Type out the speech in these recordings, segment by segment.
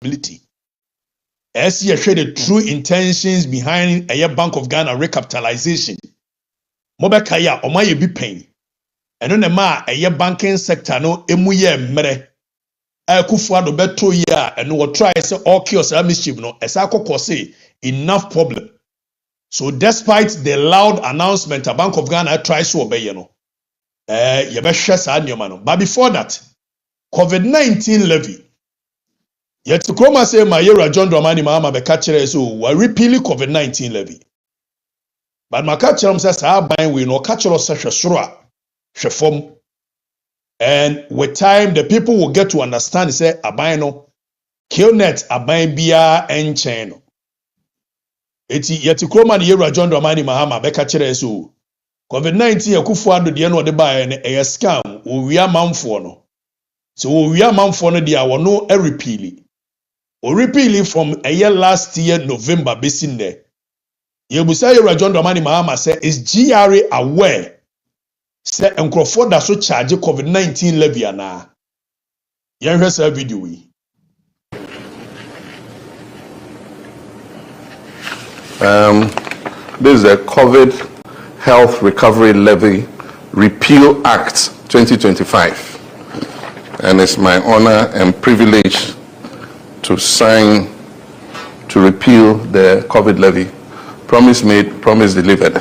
accountability. As you share the true intentions behind a Bank of Ghana recapitalization. Mobekaya omaye bi pain. Eno ne ma a banking sector no emuye mere. Kufuado beto ya and what try say all chaos and mischief no esako say enough problem. So despite the loud announcement, a Bank of Ghana tries to obey no. But before that, COVID-19 levy. Yet to come and say my year John Dramani Mahama be catcher so we repeal COVID-19 levy. But my catcher says I buy we no catcher such a shura, form. And with time, the people will get to understand, say, abino, kill net, abine bia and chain. Eti yet kroma ni yera John Dramani Mahama beka chere so. COVID-19 akufuado de no de ba and a scam, we are manfo no. So we are manfo no dia no a repeal. O repeal from a year last year November basin there. Yebusa yera John Dramani Mahama say is GRA aware. Say nkrofo da so charge COVID-19 levy ana. Yen hwe sa video wi. This is the COVID Health Recovery Levy Repeal Act 2025. And it's my honor and privilege to sign to repeal the COVID levy. Promise made, promise delivered.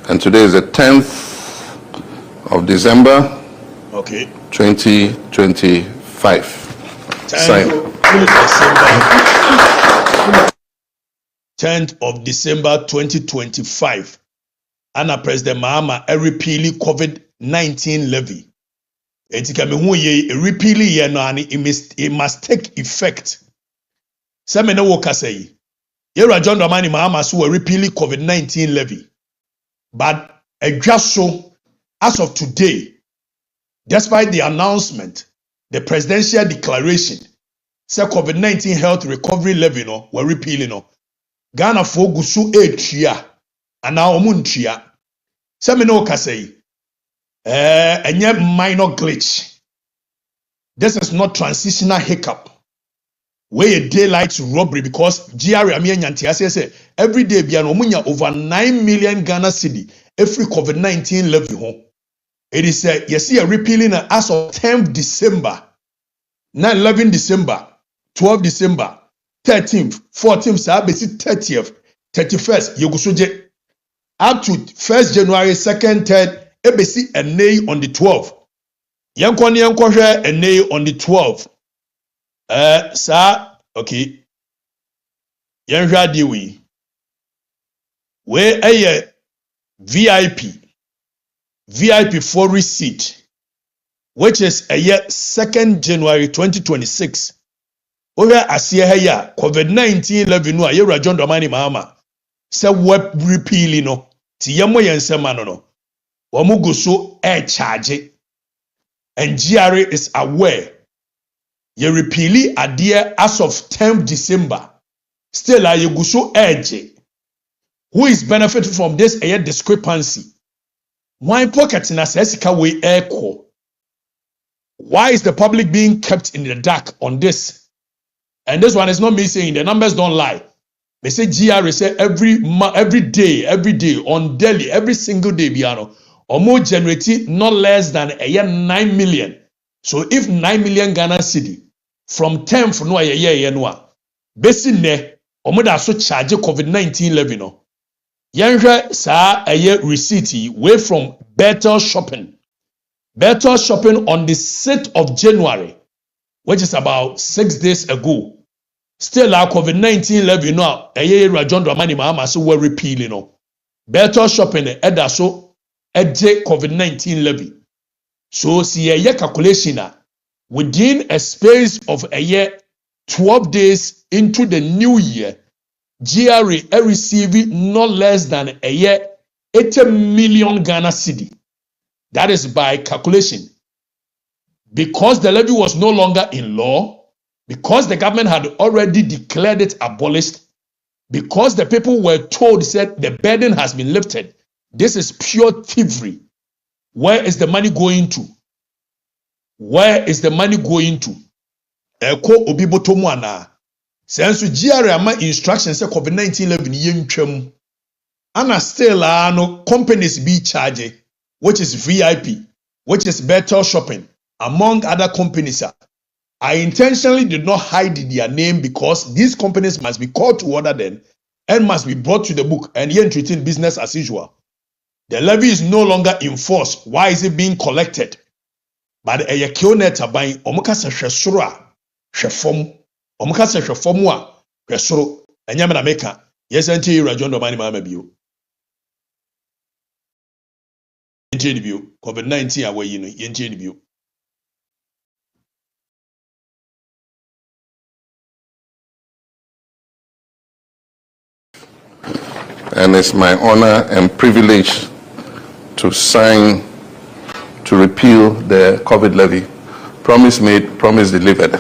And today is the 10th of December, 2025. 10th of December 2025. Anna President Mahama a repeal COVID-19 levy. Repeal it must take effect. Semene woka say. Yera John Dramani Mahama so a repeal COVID-19 levy. But just so, as of today, despite the announcement, the presidential declaration, say COVID-19 health recovery levy no, were repealing no. Ghana for gusu tria, and now tria. Semino kasei, a minor glitch. This is not transitional hiccup. Where a daylight robbery because GRA say every day be an omunya over 9 million Ghana cedi every COVID-19 levy home. It is you see a repealing as of 10th December, 11 December, 12 December, 13th, 14th, 30th, 31st, Yogusuje up to 1st January, 2nd, 3rd, ABC a nay on the 12th. Yankoni a nay on the 12th. Sir, okay. Yanja diwi. Where a VIP for receipt, which is a year 2nd January 2026. Over a year COVID-19 levy no a year John Dramani Mahama. Say web repeal no. Tiyamo yensemano no. Wamugo so air charge. And GRA is aware. You repeal idea as of 10th December. Still, you go so edgy. Who is benefiting from this air discrepancy? Why pocket in a sesika way air core? Why is the public being kept in the dark on this? And this one is not me saying the numbers don't lie. They say GRA say every day on daily, every single day, Biano, or more generating not less than a year 9 million. So if 9 million Ghana cedi from 10 for no a year no basi ne omoda so charge COVID-19 levy no yenhwe sa a year receipt way from Better Shopping on the 6th of January, which is about 6 days ago. Still our COVID-19 levy no a year John Dramani Mahama so we repealing no Better Shopping eda so eje COVID-19 levy. So see a year calculation within a space of a year 12 days into the new year, GRA receiving no less than a year 80 million Ghana cedi. That is by calculation. Because the levy was no longer in law, because the government had already declared it abolished, because the people were told said the burden has been lifted. This is pure thievery. Where is the money going to? Where is the money going to? Eko obi botomu ana. Sensu GR ama instructions say COVID-19 level yentwam. Ana still no companies be charging, which is VIP, which is better shopping, among other companies. I intentionally did not hide their name because these companies must be called to order then and must be brought to the book and here treating business as usual. The levy is no longer in force. Why is it being collected? But a kionet by omukasa shesura shefom omukasa shefomwa shesuro enyamena meka yes anti rajondo mani mama bio interview COVID-19 away interview. And it's my honor and privilege to sign to repeal the COVID levy. Promise made, promise delivered.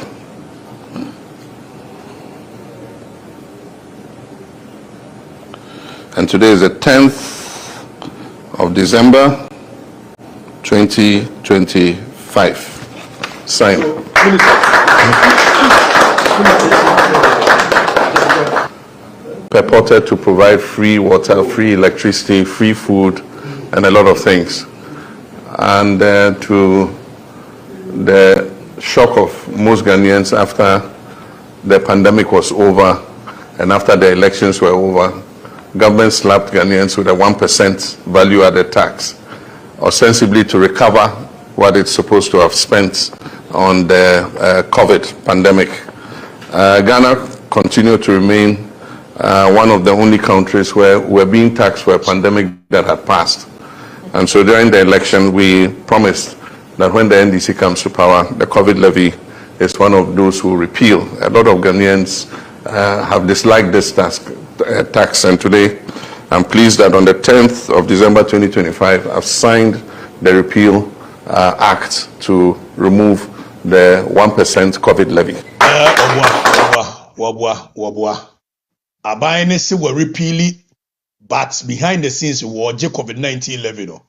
And today is the 10th of December, 2025. Sign. Purported to provide free water, free electricity, free food, and a lot of things. And to the shock of most Ghanaians after the pandemic was over and after the elections were over, government slapped Ghanaians with a 1% value-added tax, ostensibly to recover what it's supposed to have spent on the COVID pandemic. Ghana continued to remain one of the only countries where we're being taxed for a pandemic that had passed. And so during the election, we promised that when the NDC comes to power, the COVID levy is one of those who repeal. A lot of Ghanaians have disliked this tax, and today I'm pleased that on the 10th of December 2025, I've signed the repeal act to remove the 1% COVID levy. Abayne se were repealing, but behind the scenes were COVID-19 level.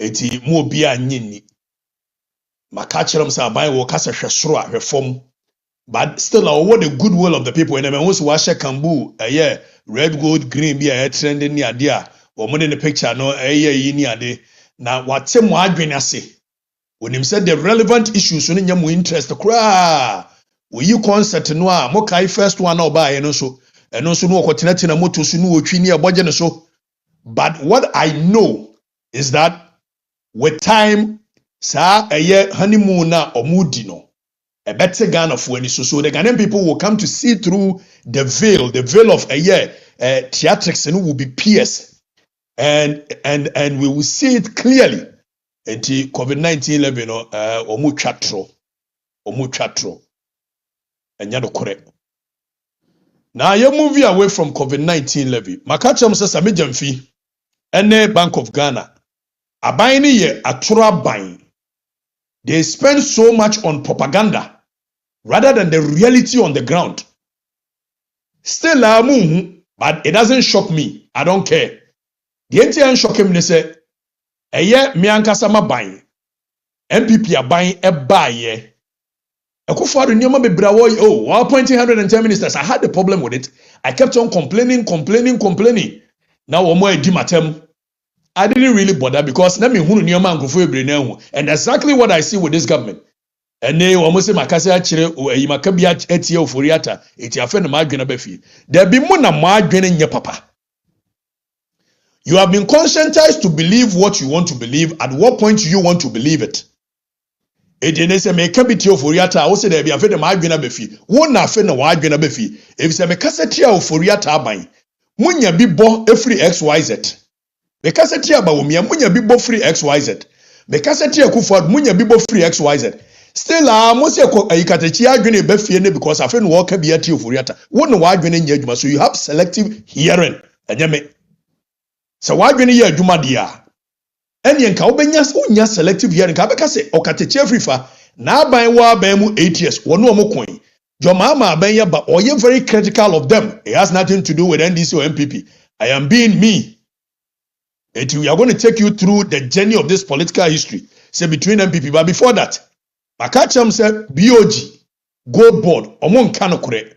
Eti mo bia nyini. Makachirem say abayne wo kasa hwesoro reform. But still what the goodwill of the people when who so washe kambu red gold green be a trending ni ade a wo mo the picture no yi ni ade na wate mo adwene ase. When him said the relevant issues so nya mo interest kra. We you concert no a mo kai first one na oba ye no so eno so no okotenatina moto so no otwi ni aboje ne so. But what I know is that with time sa honeymoon na omudi no a better Ghana for any so the Ghanaian people will come to see through the veil of theatrics and will be pierced and we will see it clearly. And the COVID-19 level no omu chatro and yado correct. Now you move away from COVID-19 levy. Makacham says Samijamfi and Bank of Ghana. Abayni ye atura buying. They spend so much on propaganda rather than the reality on the ground. Still, but it doesn't shock me. I don't care. The entire shock him. They say, me ankasama buying. MPP are buying a buy. Akufo-Addo nyoma bebrawo while appointing 110 ministers, I had a problem with it. I kept on complaining. Now omo edi matem. I didn't really bother because na me hunu nyoma nkofo ebre na hu. And exactly what I see with this government. And they almost say makase akire yimaka bia etie oforiata eti afa na madwena bafi. There be mo na madwena nye papa. You have been conscientized to believe what you want to believe. At what point do you want to believe it? Ejene se me ka biti oforiata wo se there be afa na madwena bafi. Wo na afa na wadwena bafi. If se me kase tia oforiata aban. Munya bi bo every XYZ. Me kase tia ba wo mia munya bi bo free XYZ. Me kase tia Akufo-Addo munya bi bo free XYZ. Still must Okatakyie adwene be fie ne because afa no wo ka bia tia oforiata. Wo no wadwene nya adwuma, so you have selective hearing. Enyeme. So wadwene ye adwuma dia. Eni enka obenya unya selective hearing ka beka se Okatakyie Afrifa na aban wa aban mu 8 years wono omo koin. Jomama aban ya ba oye very critical of them. It has nothing to do with NDC or MPP. I am being me. We are going to take you through the journey of this political history, say between MPP. But before that, Makacham said BOG, Gold Board, Omon Kanokure.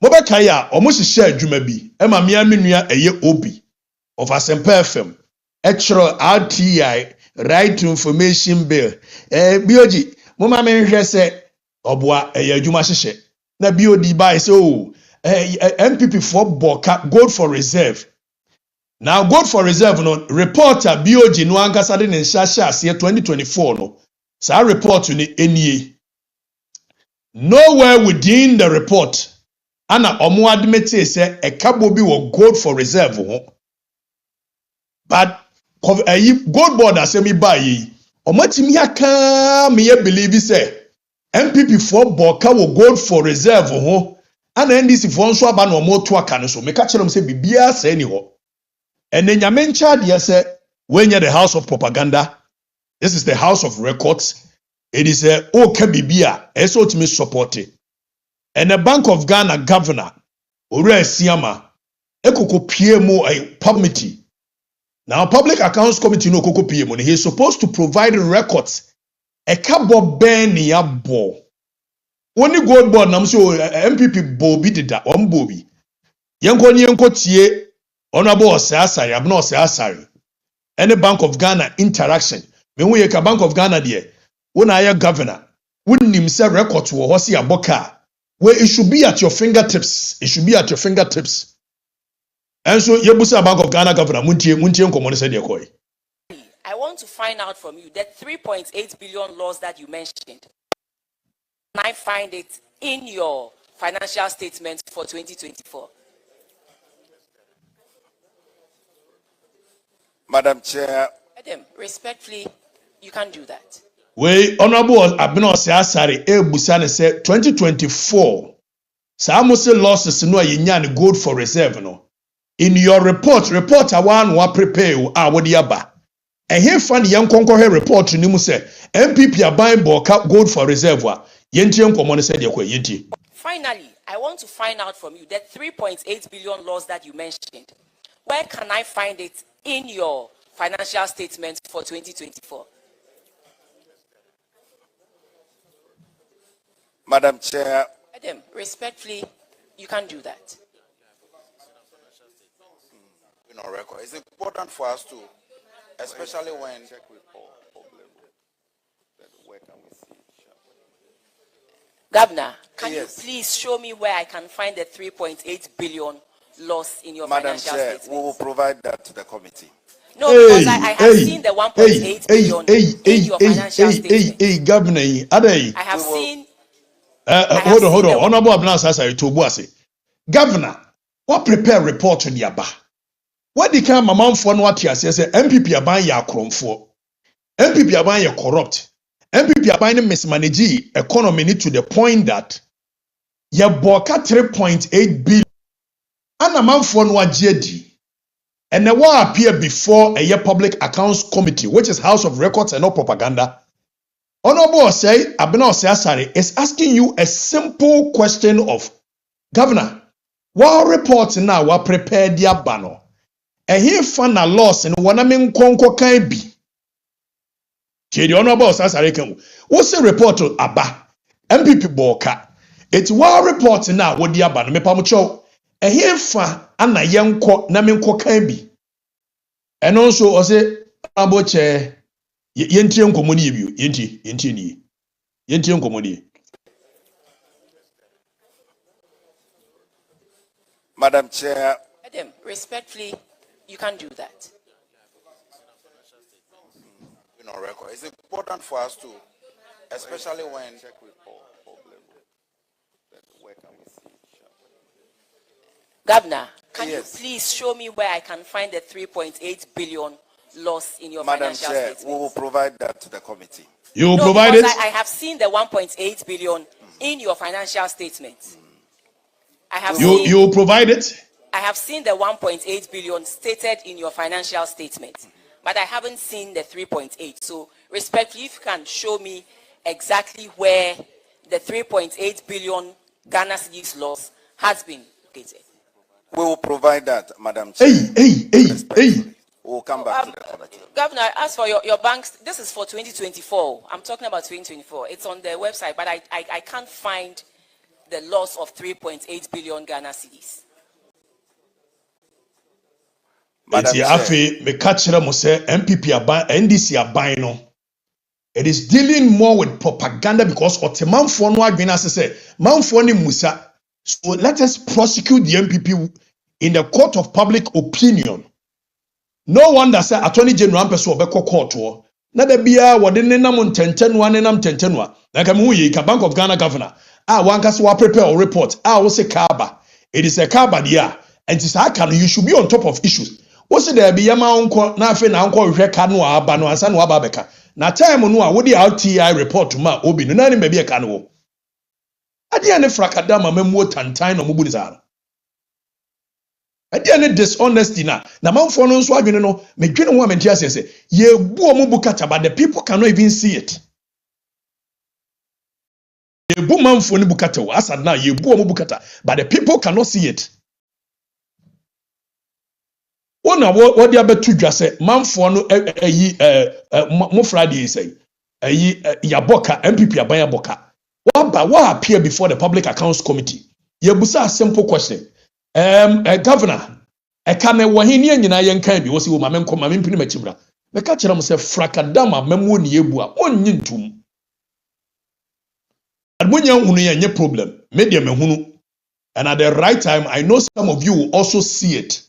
Mobakaya, almost share Jumabi, Emma Miaminia, a year obi of Asempa FM, Extra RTI, Right to Information Bill. BOG, Mama Menhe say, Obwa, a year Jumashe. Na BOD by so MPP for Boka, Gold for Reserve. Now, God for reserve, no reporter BOG no ankasa de nshasha ase 2024 no. Sa report ni NDC. Nowhere within the report, ana omo admit say a cabo bi wo gold for reserve ho. But gold board asemi ba yi, omatimi aka me believe say MPP for Boka wo gold for reserve ho. Ana NDC for nso aba no mo to aka no so. Me ka kire say bibia say ni ho. And then Yamencha dear said, when you're the house of propaganda, this is the house of records. It is a OKBBA, so to me supported. And the Bank of Ghana governor, Ore Siama, Ekoko PMO a committee. Now, Public Accounts Committee no Koko PMO, he is supposed to provide records. A cabo ben ya bo. Only gold board nam so MPP Bobi did that on Bobi. Yanko tie. Honorable Osasari, Abno Osasari, any Bank of Ghana interaction. When we a Bank of Ghana there, when I am governor, wouldn't himself record to Hosi Aboka, where it should be at your fingertips. It should be at your fingertips. And so, Yebusa Bank of Ghana governor, Munti Komone said, I want to find out from you that 3.8 billion loss that you mentioned. Can I find it in your financial statements for 2024? Madam Chair. Adam, respectfully, you can't do that. We Honorable Abino Osasari, Busane said 2024. Samose losses no yenyan gold for reserve no. In your report one wa prepare wodiaba. And here fan young conquer report ni mu say MPP are buying Boka gold for reserve wa. Yenti enkomo said yenti. Finally, I want to find out from you that 3.8 billion loss that you mentioned. Where can I find it in your financial statements for 2024? Madam Chair. Adam, respectfully, you can't do that. You know, record. It's important for us to, especially when. Governor, can yes. you please show me where I can find the 3.8 billion loss in your Madam financial Chair, statements? we will provide that to the committee. No, because I have seen the 1.8 billion in your financial statements. Governor, I have seen. Hold on. Honorable Abna Sasa to Boase. Governor, what prepare report to the Aba? What the kind of man for what he says MPP aban ya kromfo. MPP aban ya corrupt. MPP aban mismanage economy to the point that ya boka 3.8 billion. And a man for what JD. And the war appear before a year Public Accounts Committee, which is House of Records and no propaganda. Honorable say Abena Osasari is asking you a simple question of Governor, what reports now were prepared their banner? And here found a loss in Wanamin Konko can be. The Honorable Osasari can what's the report to Abba MPP Boka? It's what reports now what their banner me pamucho. And here fa ana yanko namin ko can be. And also say about chair. Yenti enkomoni bio yenti enkomoni. Madam Chair. Adam, respectfully, you can't do that. You know, record. It's important for us to, especially when. Governor, can yes. you please show me where I can find the 3.8 billion loss in your Madam financial Chair, statements? we will provide that to the committee. You will no, provide because it? I have seen the 1.8 billion in your financial statements. You will provide it? I have seen the 1.8 billion stated in your financial statement, but I haven't seen the 3.8. So, respectfully, if you can show me exactly where the 3.8 billion Ghana cedis loss has been located. We will provide that, Madam Chair. Hey. We'll come back to the committee. Governor, as for your banks, this is for 2024. I'm talking about 2024. It's on the website, but I can't find the loss of 3.8 billion Ghana cedis. Eti afi me kachira mo say MPP aban NDC aban no. It is dealing more with propaganda because otemanfo no adwena say manfo ni musa. So let us prosecute the MPP in the court of public opinion. No wonder say Attorney General person obekọ court wo. Na da bia wode nenam ntentenwa nenam ntentenwa. Na ka mu yi ka Bank of Ghana governor. Wanka so wa prepare a report. Wo say Kaaba. It is a Kaaba there. And it is you should be on top of issues. What's there be yama unko na afe na unko hwe ka no aba no ansa no aba beka na time no a wo di RTI report ma obi no na ne be ka no wo ade ane frakadama mamuo tantan no mubu ni sa ade ane dishonesty na manfo no nso adwene no medwene ho amenti asese ye bu omo bukata but the people cannot even see it ye bu manfo ni bukata wo asad na ye bu omo bukata but the people cannot see it. Ona what they abetu dwa se manfo no mo Friday say yaboka MPP aban yaboka what appear before the Public Accounts Committee yebusa a simple question governor kame wo hin ne nyina yenkan bi wo se wo mamenko mamempini machibra me ka kira mo se frakadama mamu ne yebu a onnyi ntum admonya hunu ye nye problem media me hunu and at the right time I know some of you will also see it.